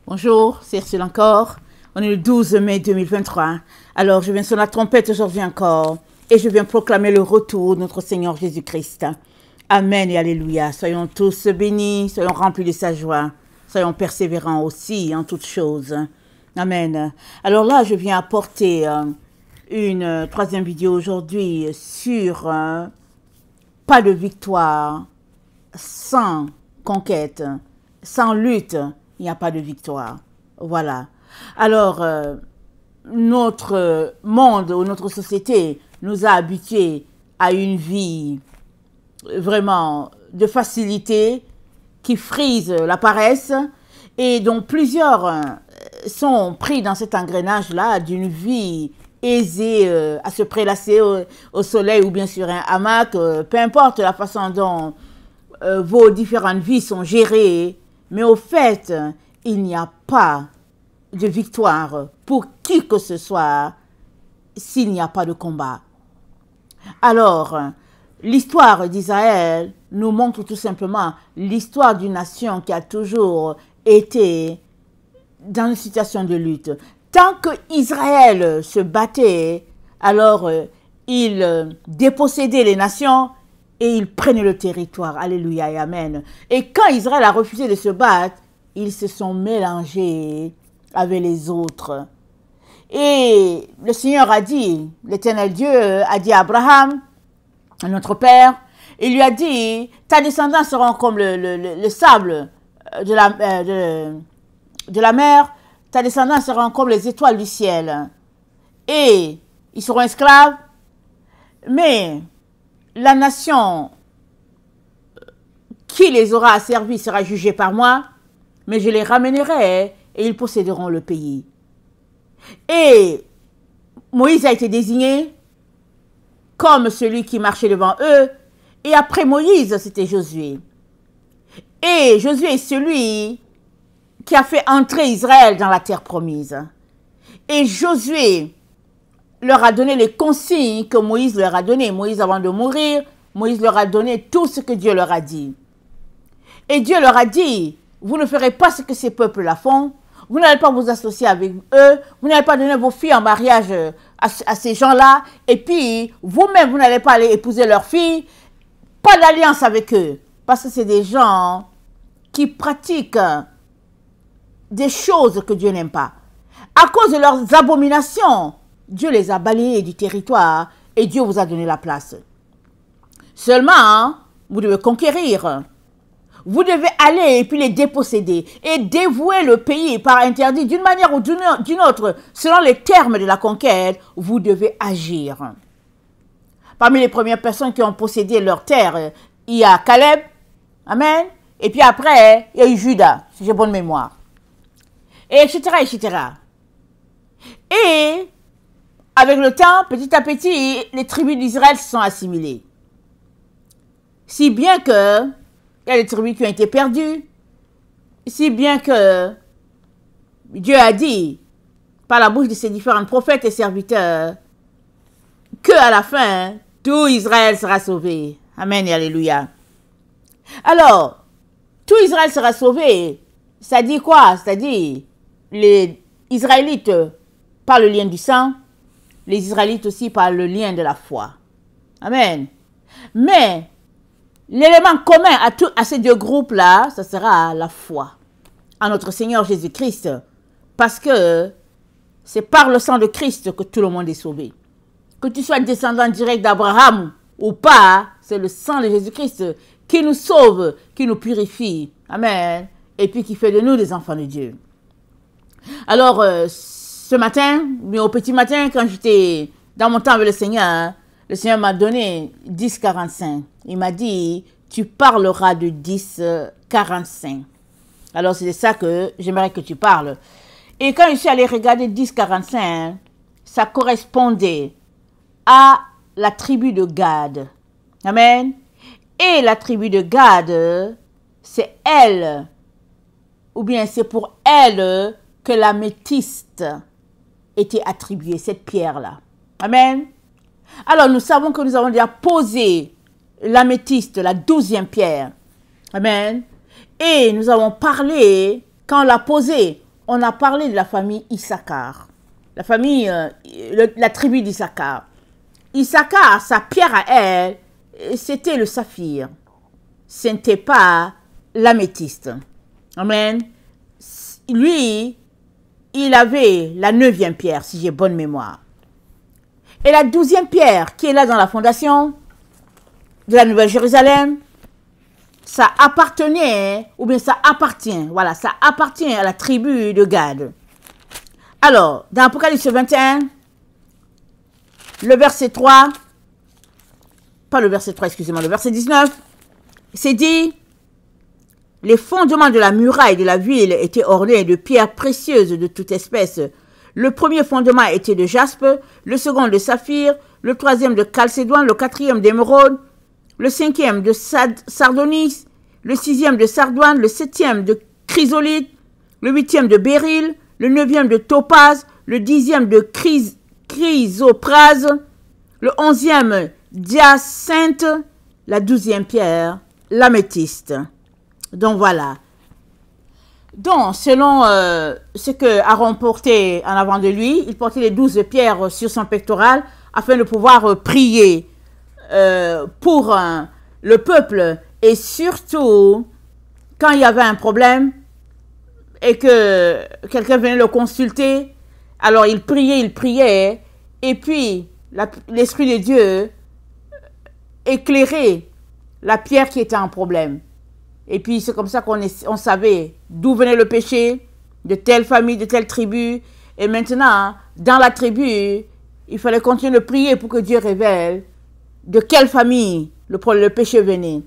Bonjour, c'est Ursule encore. On est le 12 mai 2023. Alors, je viens sur la trompette aujourd'hui encore et je viens proclamer le retour de notre Seigneur Jésus-Christ. Amen et Alléluia. Soyons tous bénis, soyons remplis de sa joie. Soyons persévérants aussi en toutes choses. Amen. Alors là, je viens apporter une troisième vidéo aujourd'hui sur pas de victoire sans conquête, sans lutte. Il n'y a pas de victoire. Voilà. Alors, notre monde ou notre société nous a habitués à une vie vraiment de facilité qui frise la paresse et dont plusieurs sont pris dans cet engrenage-là d'une vie aisée à se prélasser au soleil ou bien sur un hamac, peu importe la façon dont vos différentes vies sont gérées. Mais au fait, il n'y a pas de victoire pour qui que ce soit s'il n'y a pas de combat. Alors, l'histoire d'Israël nous montre tout simplement l'histoire d'une nation qui a toujours été dans une situation de lutte. Tant que Israël se battait, alors il dépossédait les nations et ils prenaient le territoire. Alléluia et Amen. Et quand Israël a refusé de se battre, ils se sont mélangés avec les autres. Et le Seigneur a dit, l'Éternel Dieu a dit à Abraham, notre Père, il lui a dit, ta descendance seront comme le sable de la mer, ta descendance seront comme les étoiles du ciel. Et ils seront esclaves, mais la nation qui les aura asservis sera jugée par moi, mais je les ramènerai et ils posséderont le pays. Et Moïse a été désigné comme celui qui marchait devant eux, et après Moïse, c'était Josué. Et Josué est celui qui a fait entrer Israël dans la terre promise. Et Josué leur a donné les consignes que Moïse leur a données. Moïse, avant de mourir, Moïse leur a donné tout ce que Dieu leur a dit. Et Dieu leur a dit, vous ne ferez pas ce que ces peuples-là font, vous n'allez pas vous associer avec eux, vous n'allez pas donner vos filles en mariage à ces gens-là, et puis vous-même, vous n'allez pas aller épouser leurs filles, pas d'alliance avec eux, parce que c'est des gens qui pratiquent des choses que Dieu n'aime pas. À cause de leurs abominations, Dieu les a balayés du territoire et Dieu vous a donné la place. Seulement, vous devez conquérir. Vous devez aller et puis les déposséder et dévouer le pays par interdit d'une manière ou d'une autre. Selon les termes de la conquête, vous devez agir. Parmi les premières personnes qui ont possédé leur terre, il y a Caleb, amen, et puis après, il y a eu Judas, si j'ai bonne mémoire, et etc., etc. Et avec le temps, petit à petit, les tribus d'Israël se sont assimilées. Si bien que, il y a des tribus qui ont été perdues, si bien que Dieu a dit, par la bouche de ses différents prophètes et serviteurs, que à la fin, tout Israël sera sauvé. Amen et Alléluia. Alors, tout Israël sera sauvé, ça dit quoi? C'est-à-dire, les Israélites par le lien du sang, les Israélites aussi par le lien de la foi. Amen. Mais l'élément commun à ces deux groupes-là, ce sera la foi en notre Seigneur Jésus-Christ. Parce que c'est par le sang de Christ que tout le monde est sauvé. Que tu sois descendant direct d'Abraham ou pas, c'est le sang de Jésus-Christ qui nous sauve, qui nous purifie. Amen. Et puis qui fait de nous des enfants de Dieu. Alors, ce matin, mais au petit matin, quand j'étais dans mon temps avec le Seigneur m'a donné 10,45. Il m'a dit, tu parleras de 10,45. Alors, c'est de ça que j'aimerais que tu parles. Et quand je suis allée regarder 10,45, ça correspondait à la tribu de Gad. Amen. Et la tribu de Gad, c'est elle, ou bien c'est pour elle que l'améthyste était attribuée, cette pierre-là. Amen. Alors, nous savons que nous avons déjà posé l'améthyste, la 12e pierre. Amen. Et nous avons parlé, quand on l'a posé, on a parlé de la famille Issachar. La famille, la tribu d'Issachar. Issachar, sa pierre à elle, c'était le saphir. Ce n'était pas l'améthyste. Amen. Lui, il avait la 9e pierre, si j'ai bonne mémoire. Et la 12e pierre, qui est là dans la fondation de la Nouvelle Jérusalem, ça appartenait, ou bien ça appartient, voilà, ça appartient à la tribu de Gad. Alors, dans Apocalypse 21, le verset 3, pas le verset 3, excusez-moi, le verset 19, c'est dit, les fondements de la muraille de la ville étaient ornés de pierres précieuses de toute espèce. Le premier fondement était de jaspe, le second de saphir, le troisième de chalcédoine, le quatrième d'émeraude, le cinquième de sardonis, le sixième de sardoine, le septième de chrysolite, le huitième de béryl, le neuvième de topaz, le dixième de chrysoprase, le onzième d'hyacinthe, la 12e pierre, l'améthyste. Donc voilà. Donc, selon ce que Aaron portait en avant de lui, il portait les 12 pierres sur son pectoral afin de pouvoir prier pour le peuple, et surtout quand il y avait un problème et que quelqu'un venait le consulter, alors il priait, et puis l'Esprit de Dieu éclairait la pierre qui était en problème. Et puis c'est comme ça qu'on savait d'où venait le péché, de telle famille, de telle tribu. Et maintenant, dans la tribu, il fallait continuer de prier pour que Dieu révèle de quelle famille le péché venait,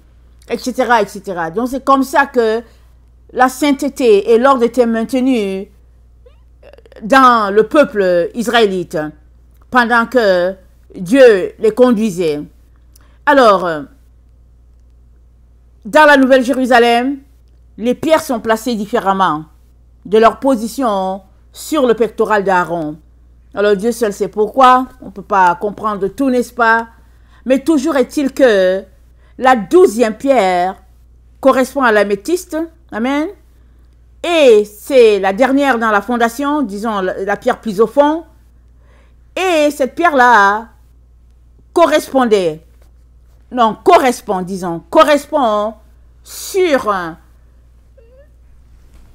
etc., etc. Donc c'est comme ça que la sainteté et l'ordre étaient maintenus dans le peuple israélite pendant que Dieu les conduisait. Alors, dans la Nouvelle Jérusalem, les pierres sont placées différemment de leur position sur le pectoral d'Aaron. Alors Dieu seul sait pourquoi, on ne peut pas comprendre tout, n'est-ce pas? Mais toujours est-il que la 12e pierre correspond à l'améthyste, amen, et c'est la dernière dans la fondation, disons la pierre plus au fond, et cette pierre-là correspond sur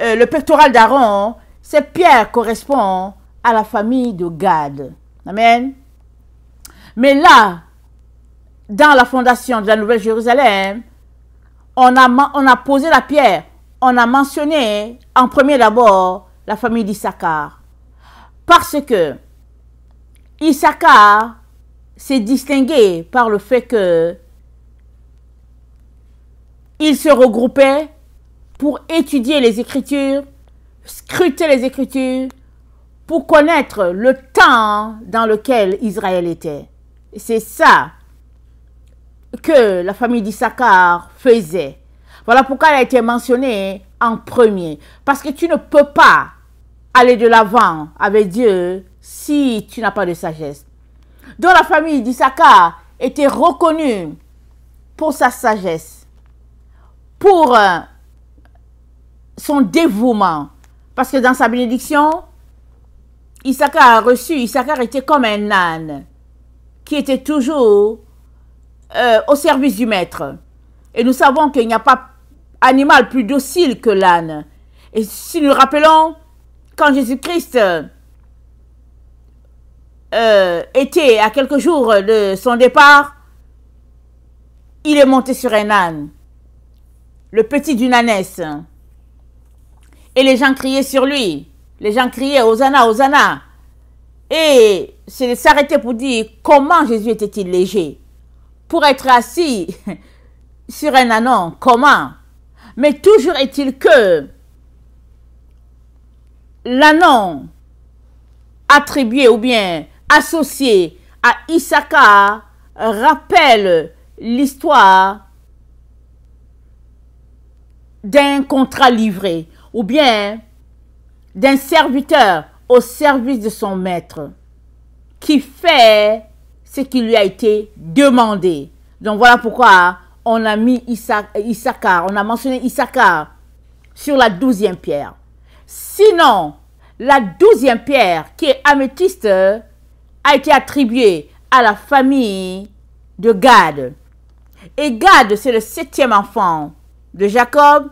le pectoral d'Aaron. Cette pierre correspond à la famille de Gad. Amen. Mais là, dans la fondation de la Nouvelle Jérusalem, on a posé la pierre. On a mentionné en premier d'abord la famille d'Issachar. Parce que Issachar s'est distingué par le fait que il se regroupait pour étudier les Écritures, scruter les Écritures, pour connaître le temps dans lequel Israël était. C'est ça que la famille d'Issachar faisait. Voilà pourquoi elle a été mentionnée en premier. Parce que tu ne peux pas aller de l'avant avec Dieu si tu n'as pas de sagesse. Donc la famille d'Issachar était reconnue pour sa sagesse, pour son dévouement. Parce que dans sa bénédiction, Issachar était comme un âne qui était toujours au service du maître. Et nous savons qu'il n'y a pas animal plus docile que l'âne. Et si nous nous rappelons, quand Jésus-Christ était à quelques jours de son départ, il est monté sur un âne, le petit d'une ânesse. Et les gens criaient sur lui. Les gens criaient « Hosanna, Hosanna ». Et c'est s'arrêter pour dire comment Jésus était-il léger. Pour être assis sur un ânon, comment? Mais toujours est-il que l'ânon attribué ou bien associé à Issachar rappelle l'histoire d'un contrat livré ou bien d'un serviteur au service de son maître qui fait ce qui lui a été demandé. Donc voilà pourquoi on a mis Issachar, on a mentionné Issachar sur la 12e pierre. Sinon, la 12e pierre, qui est améthyste, a été attribuée à la famille de Gad. Et Gad, c'est le 7e enfant de Jacob.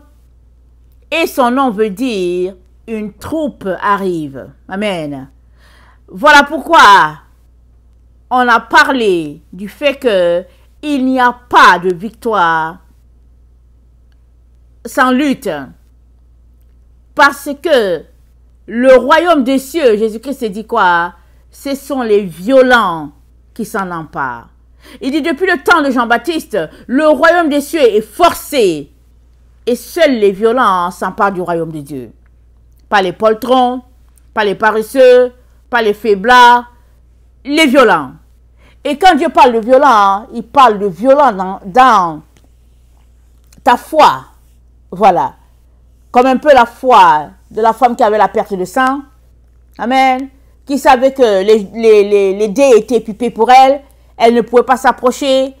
Et son nom veut dire « une troupe arrive ». Amen. Voilà pourquoi on a parlé du fait qu'il n'y a pas de victoire sans lutte. Parce que le royaume des cieux, Jésus-Christ dit quoi? Ce sont les violents qui s'en emparent. Il dit depuis le temps de Jean-Baptiste, le royaume des cieux est forcé et seuls les violents s'emparent du royaume de Dieu. Pas les poltrons, pas les paresseux, pas les faiblards, les violents. Et quand Dieu parle de violent, il parle de violent dans ta foi. Voilà. Comme un peu la foi de la femme qui avait la perte de sang. Amen. Qui savait que les dés étaient pipés pour elle. Elle ne pouvait pas s'approcher.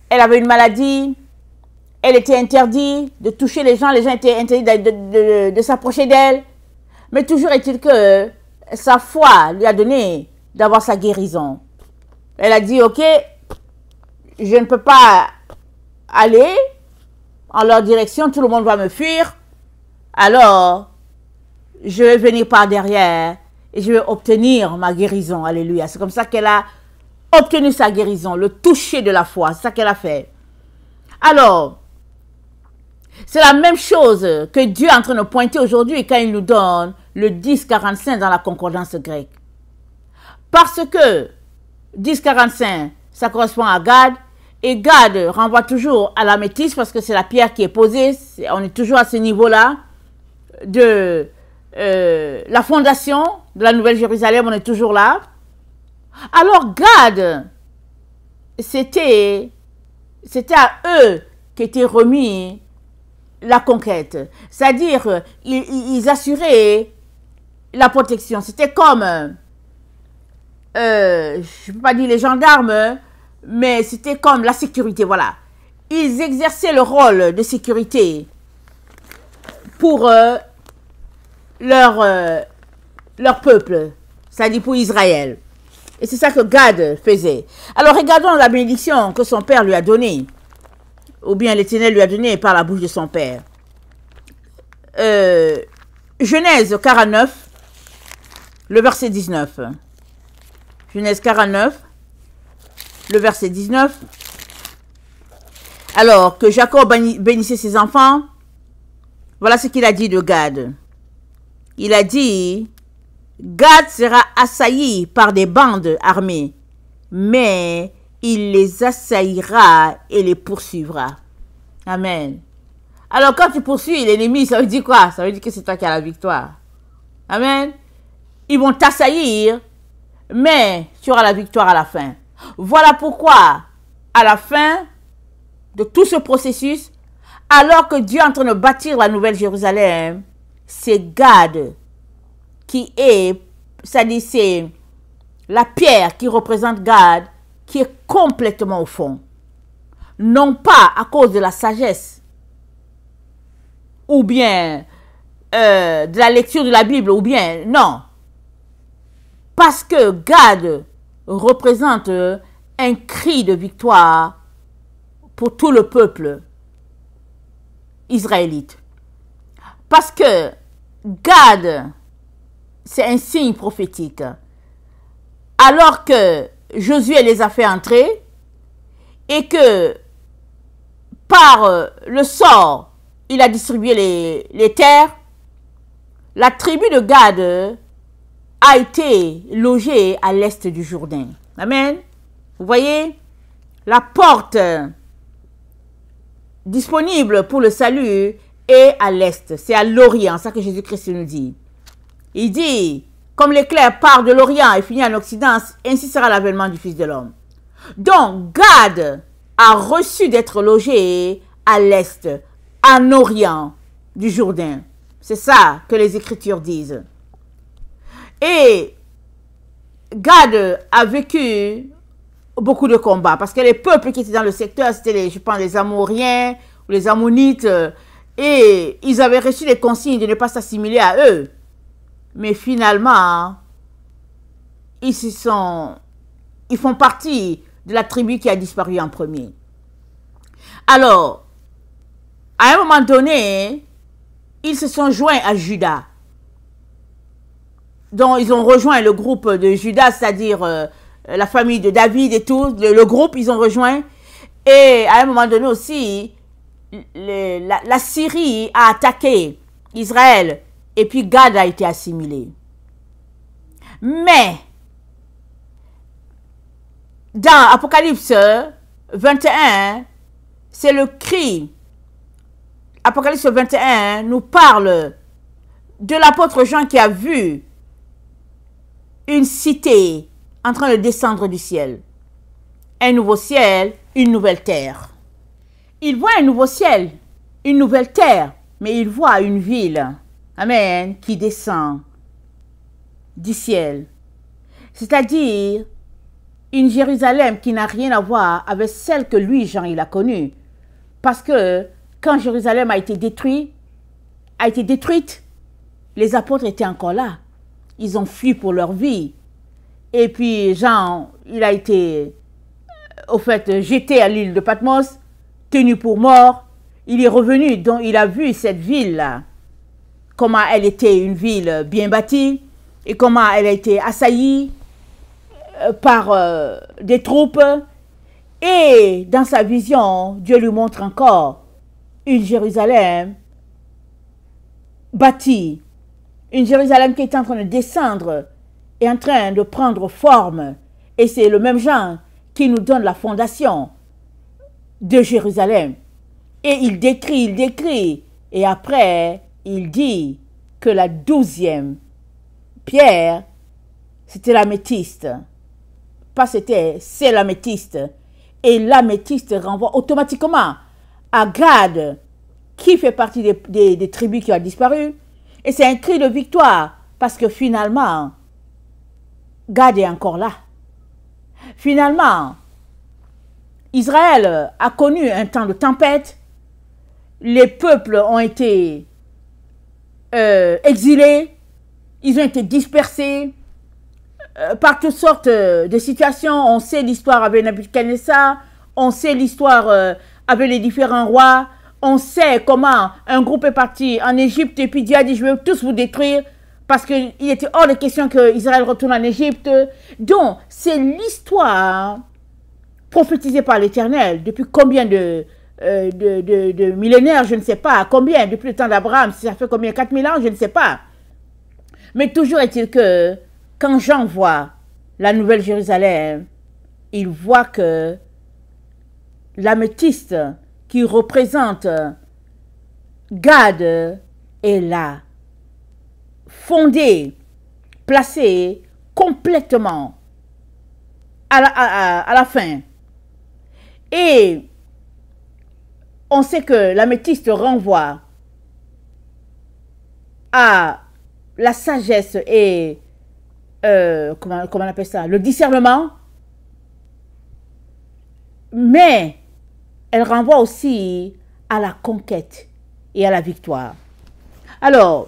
Elle avait une maladie. Elle était interdite de toucher les gens. Les gens étaient interdits de s'approcher d'elle. Mais toujours est-il que sa foi lui a donné d'avoir sa guérison. Elle a dit, ok, je ne peux pas aller en leur direction. Tout le monde va me fuir. Alors, je vais venir par derrière et je vais obtenir ma guérison. Alléluia. C'est comme ça qu'elle a obtenu sa guérison, le toucher de la foi. C'est ça qu'elle a fait. Alors, c'est la même chose que Dieu est en train de pointer aujourd'hui quand il nous donne le 10-45 dans la concordance grecque. Parce que 10-45, ça correspond à Gad. Et Gad renvoie toujours à l'améthyste parce que c'est la pierre qui est posée. On est toujours à ce niveau-là de la fondation de la Nouvelle Jérusalem. On est toujours là. Alors Gad, c'était à eux qu'était remis la conquête. C'est-à-dire, ils assuraient la protection. C'était comme, je ne peux pas dire les gendarmes, mais c'était comme la sécurité, voilà. Ils exerçaient le rôle de sécurité pour leur peuple, c'est-à-dire pour Israël. Et c'est ça que Gad faisait. Alors regardons la bénédiction que son père lui a donnée, ou bien l'Éternel lui a donnée par la bouche de son père. Genèse 49, le verset 19. Genèse 49, le verset 19. Alors que Jacob bénissait ses enfants, voilà ce qu'il a dit de Gad. Il a dit, Gad sera assailli par des bandes armées, mais il les assaillira et les poursuivra. Amen. Alors quand tu poursuis l'ennemi, ça veut dire quoi? Ça veut dire que c'est toi qui as la victoire. Amen. Ils vont t'assaillir, mais tu auras la victoire à la fin. Voilà pourquoi, à la fin de tout ce processus, alors que Dieu est en train de bâtir la Nouvelle Jérusalem, c'est Gad qui est, c'est-à-dire c'est la pierre qui représente Gad, qui est complètement au fond. Non pas à cause de la sagesse, ou bien de la lecture de la Bible, ou bien, non. Parce que Gad représente un cri de victoire pour tout le peuple israélite. Parce que Gad, c'est un signe prophétique. Alors que Josué les a fait entrer et que par le sort, il a distribué les terres, la tribu de Gad a été logée à l'est du Jourdain. Amen. Vous voyez, la porte disponible pour le salut est à l'est. C'est à l'Orient, c'est ça que Jésus-Christ nous dit. Il dit, comme l'éclair part de l'Orient et finit en Occident, ainsi sera l'avènement du Fils de l'homme. Donc, Gad a reçu d'être logé à l'est, en Orient du Jourdain. C'est ça que les Écritures disent. Et Gad a vécu beaucoup de combats, parce que les peuples qui étaient dans le secteur, c'était, je pense, les Amoriens ou les Ammonites, et ils avaient reçu les consignes de ne pas s'assimiler à eux. mais finalement, ils font partie de la tribu qui a disparu en premier. Alors, à un moment donné, ils se sont joints à Juda. Donc, ils ont rejoint le groupe de Juda, c'est-à-dire la famille de David et tout. Le groupe, ils ont rejoint. Et à un moment donné aussi, la Syrie a attaqué Israël. Et puis, Gad a été assimilé. Mais, dans Apocalypse 21, c'est le cri. Apocalypse 21 nous parle de l'apôtre Jean qui a vu une cité en train de descendre du ciel. Un nouveau ciel, une nouvelle terre. Il voit un nouveau ciel, une nouvelle terre, mais il voit une ville, amen, qui descend du ciel. C'est-à-dire une Jérusalem qui n'a rien à voir avec celle que lui, Jean, il a connue. Parce que quand Jérusalem a été détruite, les apôtres étaient encore là. Ils ont fui pour leur vie. Et puis Jean, il a été, au fait, jeté à l'île de Patmos, tenu pour mort. Il est revenu, donc il a vu cette ville-là, comment elle était une ville bien bâtie, et comment elle a été assaillie par des troupes. Et dans sa vision, Dieu lui montre encore une Jérusalem bâtie, une Jérusalem qui est en train de descendre et en train de prendre forme. Et c'est le même Jean qui nous donne la fondation de Jérusalem. Et il décrit, et après, il dit que la 12e pierre, c'était l'améthyste. Pas c'était, c'est l'améthyste. Et l'améthyste renvoie automatiquement à Gad, qui fait partie des tribus qui ont disparu. Et c'est un cri de victoire, parce que finalement, Gad est encore là. Finalement, Israël a connu un temps de tempête. Les peuples ont été exilés. Ils ont été dispersés par toutes sortes de situations. On sait l'histoire avec Nabuchodonosor. On sait l'histoire avec les différents rois. On sait comment un groupe est parti en Égypte et puis Dieu a dit, je vais tous vous détruire parce qu'il était hors de question qu'Israël retourne en Égypte. Donc, c'est l'histoire prophétisée par l'Éternel depuis combien de millénaires, je ne sais pas. Combien, depuis le temps d'Abraham, ça fait combien, 4000 ans, je ne sais pas. Mais toujours est-il que quand Jean voit la Nouvelle Jérusalem, il voit que l'améthyste qui représente Gad est là, fondé, placé complètement à la fin. Et on sait que l'améthyste renvoie à la sagesse et comment on appelle ça, le discernement, mais elle renvoie aussi à la conquête et à la victoire. Alors,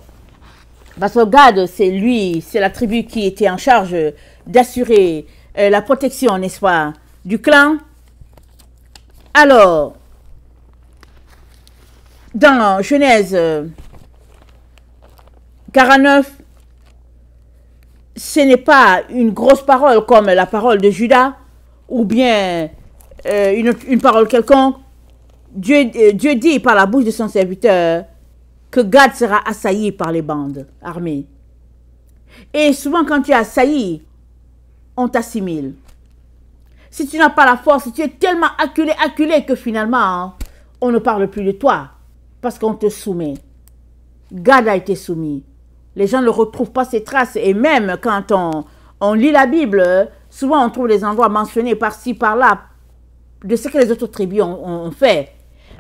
parce que Gad, c'est lui, c'est la tribu qui était en charge d'assurer la protection, n'est-ce pas, du clan. Alors, dans Genèse 49, ce n'est pas une grosse parole comme la parole de Judas, ou bien une parole quelconque. Dieu dit par la bouche de son serviteur que Gad sera assailli par les bandes armées. Et souvent quand tu es assailli, on t'assimile. Si tu n'as pas la force, si tu es tellement acculé que finalement, on ne parle plus de toi, parce qu'on te soumet. Gad a été soumis. Les gens ne retrouvent pas ses traces, et même quand on lit la Bible, souvent on trouve des endroits mentionnés par-ci, par-là, de ce que les autres tribus ont fait.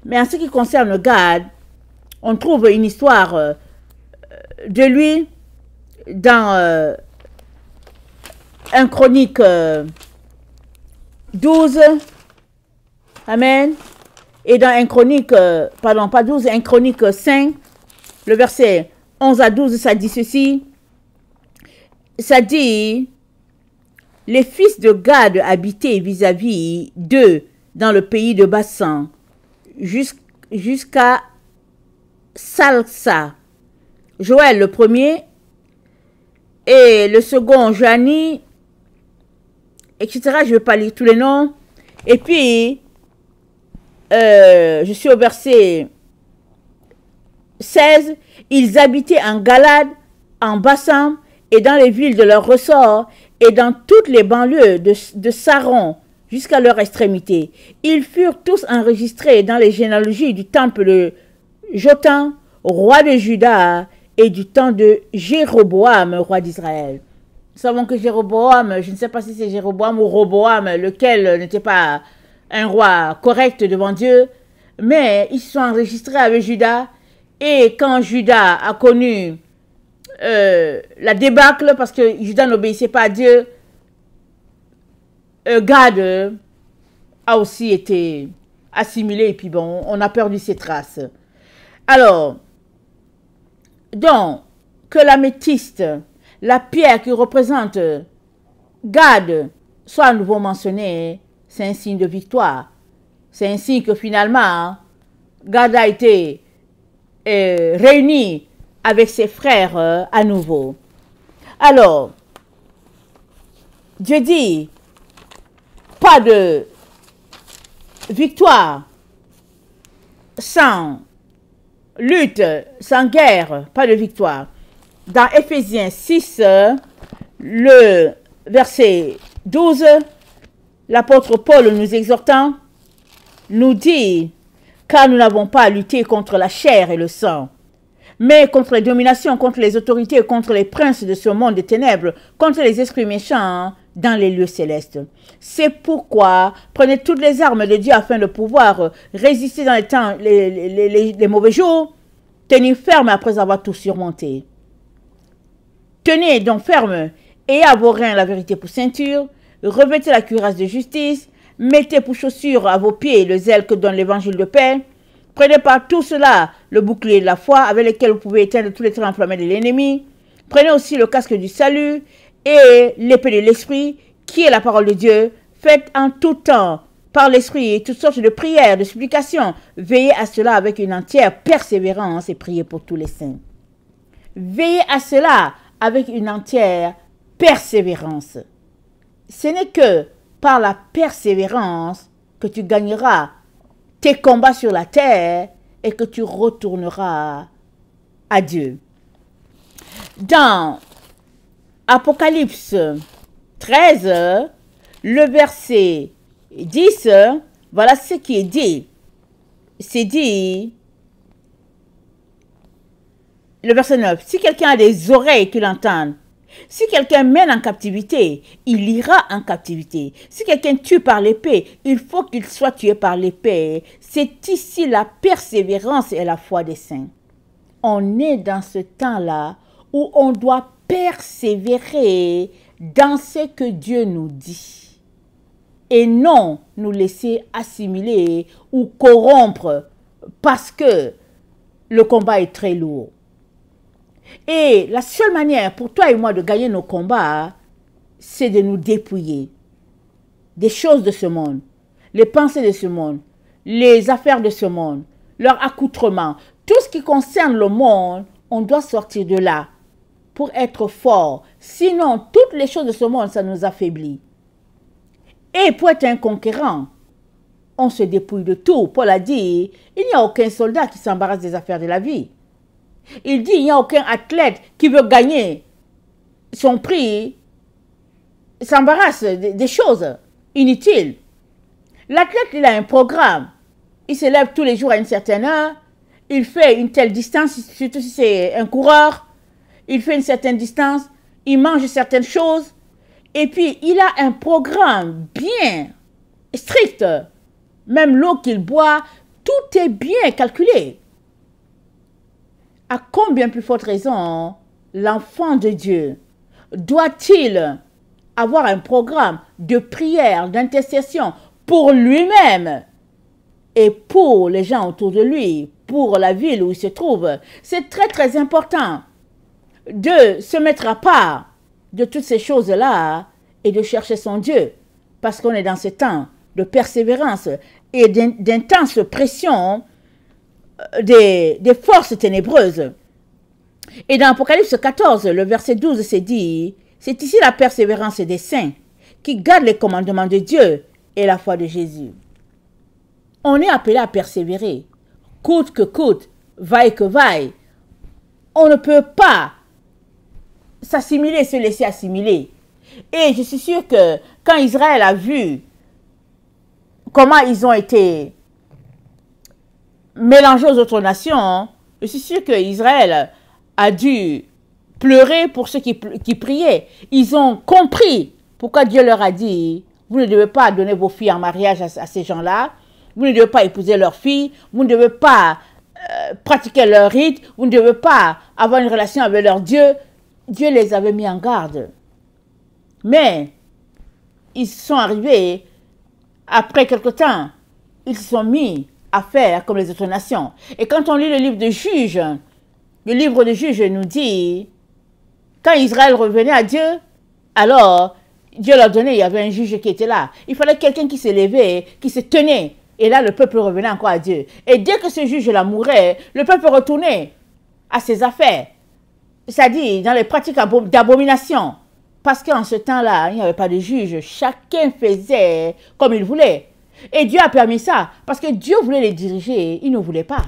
Mais en ce qui concerne Gad, on trouve une histoire de lui dans 1 Chronique 12. Amen. Et dans 1 Chronique, pardon, pas 12, 1 Chronique 5, le verset 11 à 12, ça dit ceci. ça dit, les fils de Gad habitaient vis-à-vis d'eux dans le pays de Bassan, jusqu'à Salsa. Joël le premier, et le second, Joanny, etc. Je ne vais pas lire tous les noms. Et puis, je suis au verset 16. Ils habitaient en Galade, en Bassan, et dans les villes de leur ressort, et dans toutes les banlieues de Saron, jusqu'à leur extrémité. Ils furent tous enregistrés dans les généalogies du temple de Jotham, roi de Juda, et du temps de Jéroboam, roi d'Israël. Nous savons que Jéroboam, je ne sais pas si c'est Jéroboam ou Roboam, lequel n'était pas un roi correct devant Dieu, mais ils se sont enregistrés avec Juda, et quand Juda a connu la débâcle, parce que Juda n'obéissait pas à Dieu, Gad a aussi été assimilé, et puis bon, on a perdu ses traces. Alors, donc, que l'améthyste, la pierre qui représente Gad, soit à nouveau mentionnée, c'est un signe de victoire. C'est un signe que finalement, Gad a été réuni avec ses frères à nouveau. Alors, Dieu dit, pas de victoire sans lutte, sans guerre, pas de victoire. Dans Éphésiens 6, le verset 12, l'apôtre Paul nous exhortant, nous dit, car nous n'avons pas à lutter contre la chair et le sang, mais contre les dominations, contre les autorités, contre les princes de ce monde des ténèbres, contre les esprits méchants dans les lieux célestes. C'est pourquoi prenez toutes les armes de Dieu afin de pouvoir résister dans les temps, les mauvais jours, tenir ferme après avoir tout surmonté. Tenez donc ferme, et à vos reins la vérité pour ceinture, revêtez la cuirasse de justice, mettez pour chaussures à vos pieds le zèle que donne l'évangile de paix. Prenez par tout cela le bouclier de la foi avec lequel vous pouvez éteindre tous les traits enflammés de l'ennemi. Prenez aussi le casque du salut et l'épée de l'esprit qui est la parole de Dieu. Faites en tout temps par l'esprit toutes sortes de prières, de supplications. Veillez à cela avec une entière persévérance et priez pour tous les saints. Veillez à cela avec une entière persévérance. Ce n'est que par la persévérance que tu gagneras tes combats sur la terre et que tu retourneras à Dieu. Dans Apocalypse 13, le verset 10, voilà ce qui est dit. C'est dit, le verset 9, si quelqu'un a des oreilles qu'il entende, si quelqu'un mène en captivité, il ira en captivité. Si quelqu'un tue par l'épée, il faut qu'il soit tué par l'épée. C'est ici la persévérance et la foi des saints. On est dans ce temps-là où on doit persévérer dans ce que Dieu nous dit. Et non nous laisser assimiler ou corrompre parce que le combat est très lourd. Et la seule manière pour toi et moi de gagner nos combats, c'est de nous dépouiller des choses de ce monde, les pensées de ce monde, les affaires de ce monde, leur accoutrement. Tout ce qui concerne le monde, on doit sortir de là pour être fort. Sinon, toutes les choses de ce monde, ça nous affaiblit. Et pour être un conquérant, on se dépouille de tout. Paul a dit, il n'y a aucun soldat qui s'embarrasse des affaires de la vie. Il dit, il n'y a aucun athlète qui veut gagner son prix, s'embarrasse des choses inutiles. L'athlète, il a un programme. Il se lève tous les jours à une certaine heure. Il fait une telle distance, surtout si c'est un coureur. Il fait une certaine distance. Il mange certaines choses. Et puis, il a un programme bien strict. Même l'eau qu'il boit, tout est bien calculé. À combien plus forte raison l'enfant de Dieu doit-il avoir un programme de prière, d'intercession pour lui-même et pour les gens autour de lui, pour la ville où il se trouve? C'est très très important de se mettre à part de toutes ces choses-là et de chercher son Dieu. Parce qu'on est dans ce temps de persévérance et d'intense pression des forces ténébreuses. Et dans Apocalypse 14, le verset 12, c'est dit, c'est ici la persévérance des saints qui gardent les commandements de Dieu et la foi de Jésus. On est appelé à persévérer, coûte que coûte, vaille que vaille. On ne peut pas s'assimiler, se laisser assimiler. Et je suis sûre que quand Israël a vu comment ils ont été mélangés aux autres nations, je suis sûre que Israël a dû pleurer pour ceux qui priaient. Ils ont compris pourquoi Dieu leur a dit, vous ne devez pas donner vos filles en mariage à ces gens-là, vous ne devez pas épouser leurs filles, vous ne devez pas pratiquer leur rite, vous ne devez pas avoir une relation avec leur Dieu. Dieu les avait mis en garde. Mais ils sont arrivés, après quelque temps, ils se sont mis à faire comme les autres nations. Et quand on lit le livre de Juges, le livre de Juges nous dit, quand Israël revenait à Dieu, alors Dieu leur donnait, il y avait un juge qui était là. Il fallait quelqu'un qui se levait, qui se tenait. Et là, le peuple revenait encore à Dieu. Et dès que ce juge-là mourait, le peuple retournait à ses affaires. C'est-à-dire dans les pratiques d'abomination. Parce qu'en ce temps-là, il n'y avait pas de juge. Chacun faisait comme il voulait. Et Dieu a permis ça. Parce que Dieu voulait les diriger. Il ne voulait pas.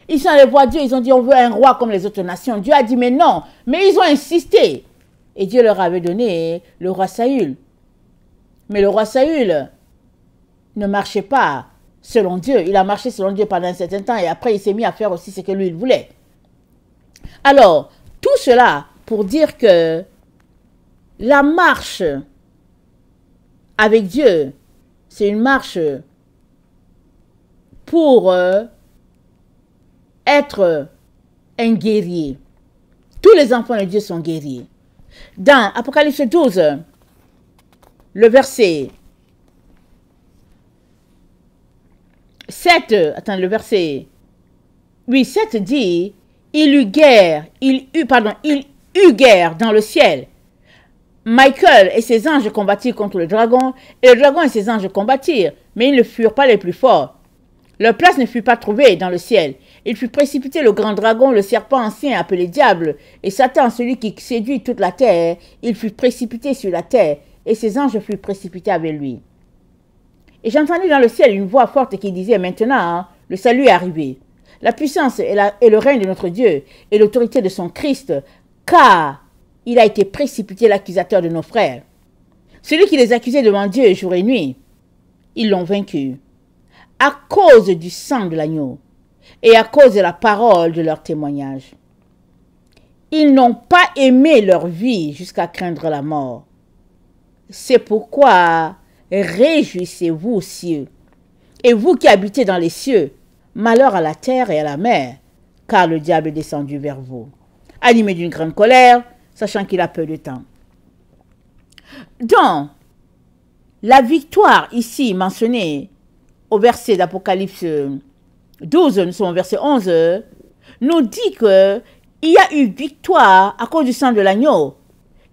Ils sont allés voir Dieu. Ils ont dit, on veut un roi comme les autres nations. Dieu a dit, mais non. Mais ils ont insisté. Et Dieu leur avait donné le roi Saül. Mais le roi Saül ne marchait pas selon Dieu. Il a marché selon Dieu pendant un certain temps. Et après, il s'est mis à faire aussi ce que lui, il voulait. Alors, tout cela pour dire que la marche avec Dieu, c'est une marche pour être un guerrier. Tous les enfants de Dieu sont guerriers. Dans Apocalypse 12, le verset 7, attends, le verset 7 dit, il eut guerre dans le ciel. Michael et ses anges combattirent contre le dragon, et le dragon et ses anges combattirent, mais ils ne furent pas les plus forts. Leur place ne fut pas trouvée dans le ciel. Il fut précipité le grand dragon, le serpent ancien appelé diable, et Satan, celui qui séduit toute la terre, il fut précipité sur la terre, et ses anges furent précipités avec lui. Et j'entendis dans le ciel une voix forte qui disait, maintenant, le salut est arrivé. La puissance et le règne de notre Dieu et l'autorité de son Christ, car il a été précipité l'accusateur de nos frères. Celui qui les accusait devant Dieu jour et nuit, ils l'ont vaincu. À cause du sang de l'agneau et à cause de la parole de leur témoignage. Ils n'ont pas aimé leur vie jusqu'à craindre la mort. C'est pourquoi réjouissez-vous, cieux, et vous qui habitez dans les cieux, malheur à la terre et à la mer, car le diable est descendu vers vous, animé d'une grande colère, sachant qu'il a peu de temps. Donc, la victoire ici mentionnée au verset d'Apocalypse 12, nous sommes au verset 11, nous dit qu'il y a eu victoire à cause du sang de l'agneau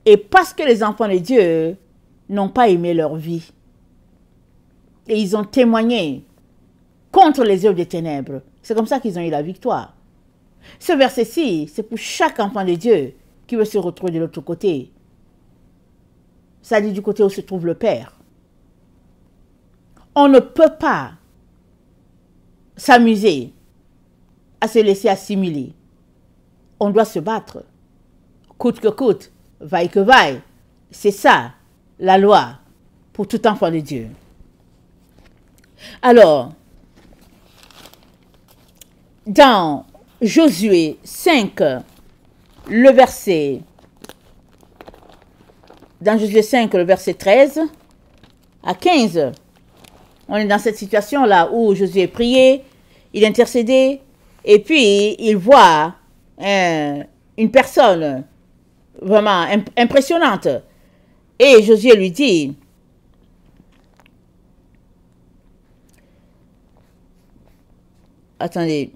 et parce que les enfants de Dieu n'ont pas aimé leur vie. Et ils ont témoigné contre les œuvres des ténèbres. C'est comme ça qu'ils ont eu la victoire. Ce verset-ci, c'est pour chaque enfant de Dieu qui veut se retrouver de l'autre côté. C'est-à-dire du côté où se trouve le Père. On ne peut pas s'amuser à se laisser assimiler. On doit se battre. Coûte que coûte, vaille que vaille. C'est ça, la loi pour tout enfant de Dieu. Alors, dans Josué 5, le verset 13 à 15, on est dans cette situation-là où Josué priait, il intercédait, et puis il voit une personne vraiment impressionnante. Et Josué lui dit, attendez,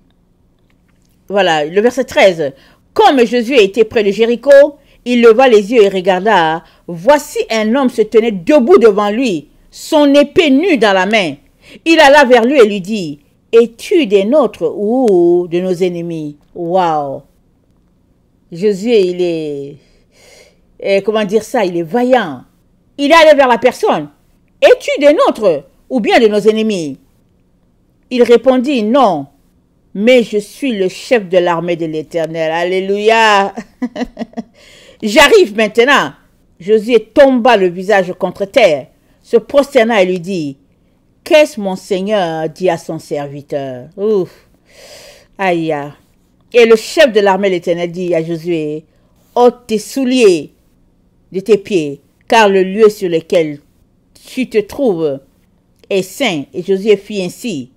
voilà, le verset 13. Comme Josué était près de Jéricho, Il leva les yeux et regarda. Voici un homme se tenait debout devant lui, son épée nue dans la main. Il alla vers lui et lui dit, « Es-tu des nôtres ou de nos ennemis? » Waouh! Josué, il est... comment dire ça? Il est vaillant. Il est allé vers la personne. « Es-tu des nôtres ou bien de nos ennemis? » Il répondit, « Non, mais je suis le chef de l'armée de l'Éternel. » Alléluia! J'arrive maintenant. Josué tomba le visage contre terre, se prosterna et lui dit, « Qu'est-ce mon Seigneur dit à son serviteur? » Ouf! Aïe! Et le chef de l'armée de l'Éternel dit à Josué, « ôte tes souliers de tes pieds, car le lieu sur lequel tu te trouves est saint. » Et Josué fit ainsi.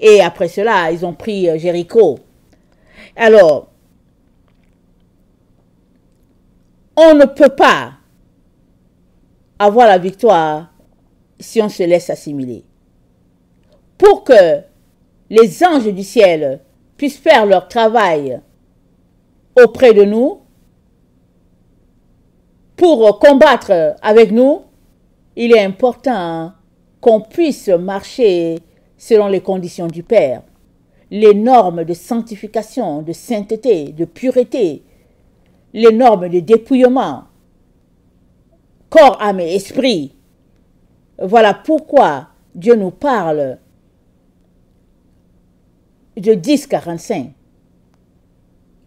Et après cela, ils ont pris Jéricho. Alors, on ne peut pas avoir la victoire si on se laisse assimiler. Pour que les anges du ciel puissent faire leur travail auprès de nous, pour combattre avec nous, il est important qu'on puisse marcher selon les conditions du Père, les normes de sanctification, de sainteté, de pureté, les normes de dépouillement, corps, âme et esprit. Voilà pourquoi Dieu nous parle de 10:45,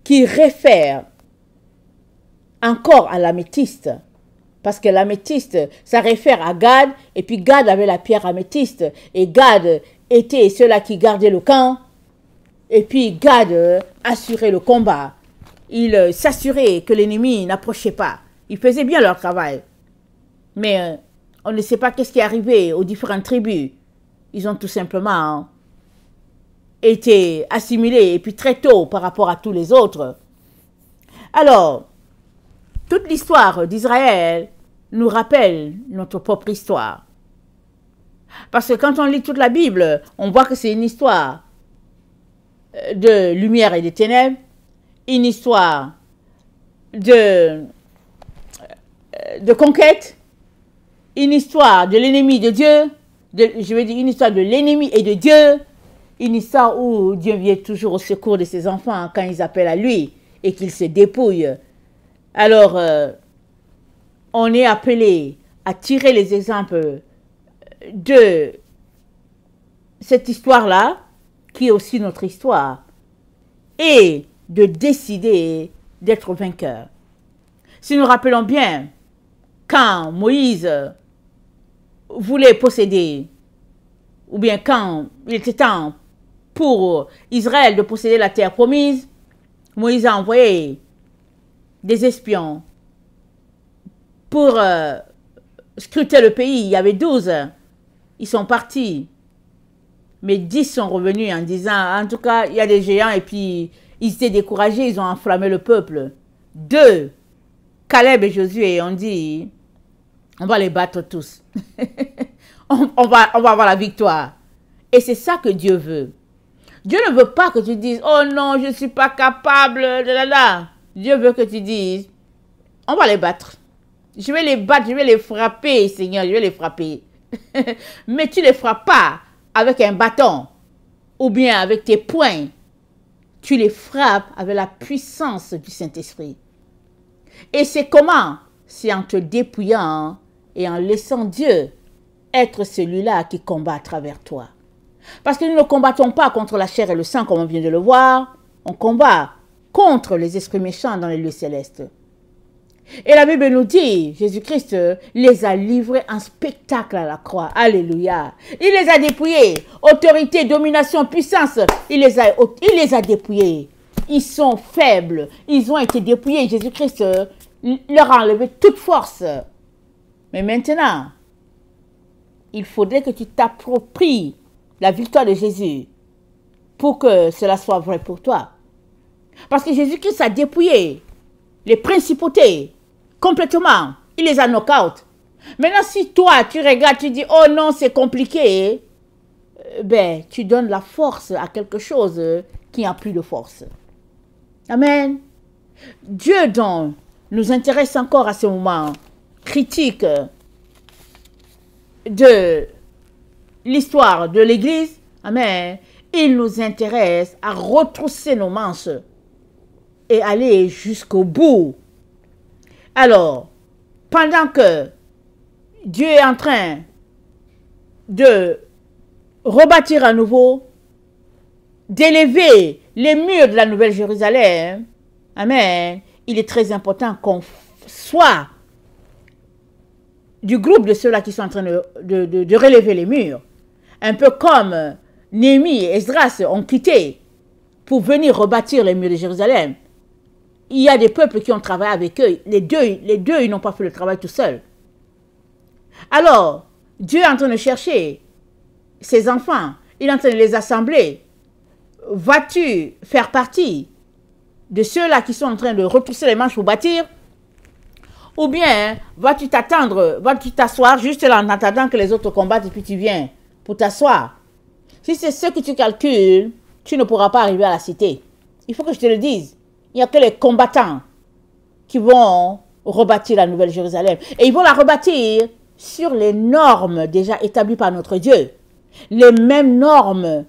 qui réfère encore à l'améthyste, parce que l'améthyste, ça réfère à Gad, et puis Gad avait la pierre améthyste, et Gad était ceux-là qui gardaient le camp, et puis Gad assurait le combat. Il s'assurait que l'ennemi n'approchait pas. Ils faisaient bien leur travail. Mais on ne sait pas qu'est-ce qui est arrivé aux différentes tribus. Ils ont tout simplement été assimilés, et puis très tôt par rapport à tous les autres. Alors, toute l'histoire d'Israël nous rappelle notre propre histoire. Parce que quand on lit toute la Bible, on voit que c'est une histoire de lumière et de ténèbres, une histoire de conquête, une histoire de l'ennemi de Dieu, je veux dire une histoire de l'ennemi et de Dieu, une histoire où Dieu vient toujours au secours de ses enfants quand ils appellent à lui et qu'ils se dépouillent. Alors, on est appelé à tirer les exemples de cette histoire-là, qui est aussi notre histoire, et de décider d'être vainqueur. Si nous rappelons bien, quand Moïse voulait posséder, ou bien quand il était temps pour Israël de posséder la terre promise, Moïse a envoyé des espions pour scruter le pays. Il y avait 12. Ils sont partis. Mais 10 sont revenus en disant, en tout cas, il y a des géants, et puis ils étaient découragés, ils ont enflammé le peuple. 2, Caleb et Josué ont dit, on va les battre tous. on va avoir la victoire. Et c'est ça que Dieu veut. Dieu ne veut pas que tu dises, oh non, je ne suis pas capable. Dieu veut que tu dises, on va les battre. Je vais les battre, je vais les frapper, Seigneur, je vais les frapper. Mais tu ne les frappes pas avec un bâton ou bien avec tes poings. Tu les frappes avec la puissance du Saint-Esprit. Et c'est comment? C'est en te dépouillant et en laissant Dieu être celui-là qui combat à travers toi. Parce que nous ne combattons pas contre la chair et le sang comme on vient de le voir. On combat contre les esprits méchants dans les lieux célestes. Et la Bible nous dit, Jésus-Christ les a livrés en spectacle à la croix. Alléluia. Il les a dépouillés. Autorité, domination, puissance. Il les a dépouillés. Ils sont faibles. Ils ont été dépouillés. Jésus-Christ leur a enlevé toute force. Mais maintenant, il faudrait que tu t'appropries la victoire de Jésus pour que cela soit vrai pour toi. Parce que Jésus-Christ a dépouillé les principautés complètement. Il les a knock-out. Maintenant, si toi, tu regardes, tu dis, oh non, c'est compliqué, ben, tu donnes la force à quelque chose qui n'a plus de force. Amen. Dieu dont nous intéresse encore à ce moment critique de l'histoire de l'Église, amen, il nous intéresse à retrousser nos manches et aller jusqu'au bout. Alors, pendant que Dieu est en train de rebâtir à nouveau, d'élever les murs de la Nouvelle Jérusalem, amen, il est très important qu'on soit du groupe de ceux-là qui sont en train de relever les murs. Un peu comme Néhémie et Esdras ont quitté pour venir rebâtir les murs de Jérusalem. Il y a des peuples qui ont travaillé avec eux. Les deux, ils n'ont pas fait le travail tout seuls. Alors, Dieu est en train de chercher ses enfants. Il est en train de les assembler. Vas-tu faire partie de ceux-là qui sont en train de repousser les manches pour bâtir? Ou bien, vas-tu t'asseoir juste là en attendant que les autres combattent et puis tu viens pour t'asseoir? Si c'est ce que tu calcules, tu ne pourras pas arriver à la cité. Il faut que je te le dise. Il n'y a que les combattants qui vont rebâtir la Nouvelle Jérusalem. Et ils vont la rebâtir sur les normes déjà établies par notre Dieu. Les mêmes normes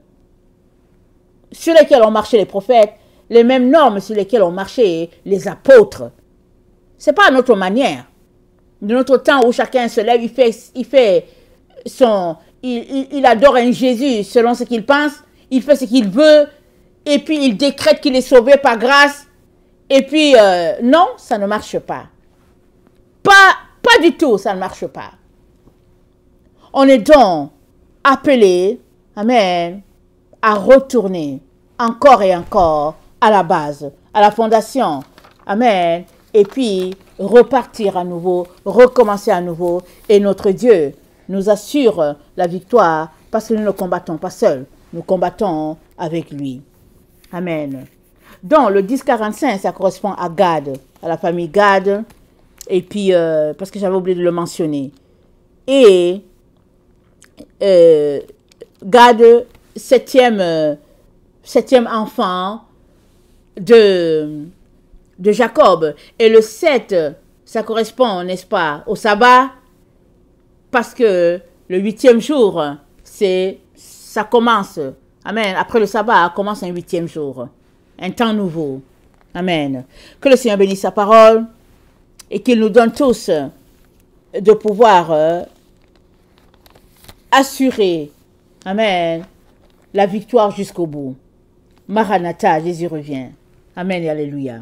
sur lesquelles ont marché les prophètes, les mêmes normes sur lesquelles ont marché les apôtres. Ce n'est pas à notre manière. De notre temps où chacun se lève, il adore un Jésus selon ce qu'il pense, il fait ce qu'il veut, et puis il décrète qu'il est sauvé par grâce. Et puis, non, ça ne marche pas. Pas du tout, ça ne marche pas. On est donc appelé, amen, à retourner encore et encore à la base, à la fondation, amen, et puis repartir à nouveau, recommencer à nouveau, et notre Dieu nous assure la victoire parce que nous ne combattons pas seuls, nous combattons avec lui. Amen. Donc, le 10-45, ça correspond à Gad, à la famille Gad, et puis, parce que j'avais oublié de le mentionner. Et Gad, septième enfant de Jacob. Et le 7, ça correspond, n'est-ce pas, au sabbat, parce que le 8e jour, ça commence, amen, après le sabbat, commence un 8e jour, un temps nouveau, amen. Que le Seigneur bénisse sa parole et qu'il nous donne tous de pouvoir assurer, amen, la victoire jusqu'au bout. Maranatha, Jésus revient. Amen et alléluia.